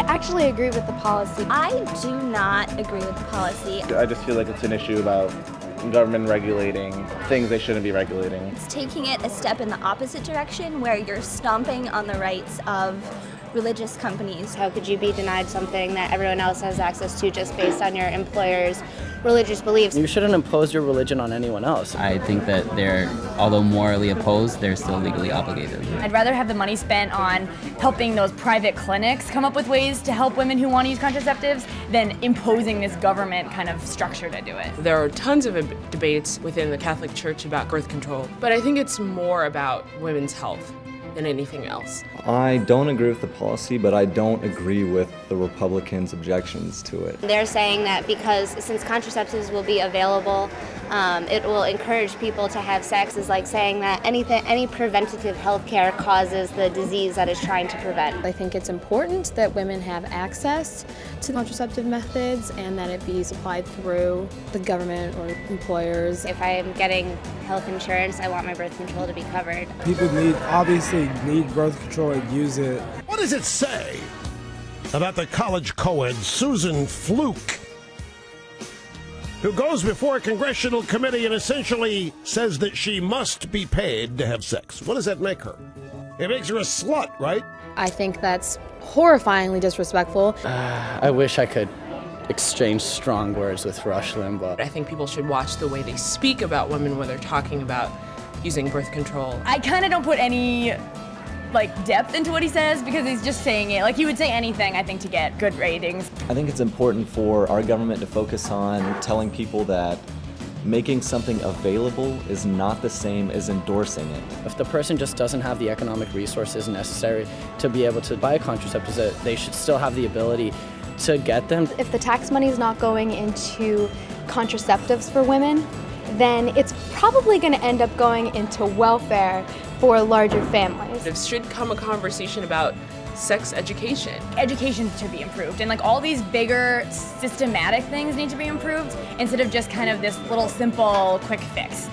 actually agree with the policy. I do not agree with the policy. I just feel like it's an issue about government regulating things they shouldn't be regulating. It's taking it a step in the opposite direction where you're stomping on the rights of religious companies. How could you be denied something that everyone else has access to just based on your employer's religious beliefs? You shouldn't impose your religion on anyone else. I think that they're, although morally opposed, they're still legally obligated. I'd rather have the money spent on helping those private clinics come up with ways to help women who want to use contraceptives than imposing this government kind of structure to do it. There are tons of debates within the Catholic Church about birth control, but I think it's more about women's health than anything else. I don't agree with the policy, but I don't agree with the Republicans' objections to it. They're saying that because since contraceptives will be available, it will encourage people to have sex, is like saying that any preventative health care causes the disease that it's trying to prevent. I think it's important that women have access to contraceptive methods and that it be supplied through the government or employers. If I am getting health insurance, I want my birth control to be covered. People obviously need birth control and use it. What does it say about the college co-ed Susan Fluke, who goes before a congressional committee and essentially says that she must be paid to have sex? What does that make her? It makes her a slut, right? I think that's horrifyingly disrespectful. I wish I could exchange strong words with Rush Limbaugh. I think people should watch the way they speak about women when they're talking about using birth control. I kind of don't put any depth into what he says because he's just saying it. Like, he would say anything, I think, to get good ratings. I think it's important for our government to focus on telling people that making something available is not the same as endorsing it. If the person just doesn't have the economic resources necessary to be able to buy contraceptives, they should still have the ability to get them. If the tax money is not going into contraceptives for women, then it's probably going to end up going into welfare for larger families. There should come a conversation about sex education. Education should be improved, and all these bigger systematic things need to be improved instead of just kind of this little simple quick fix.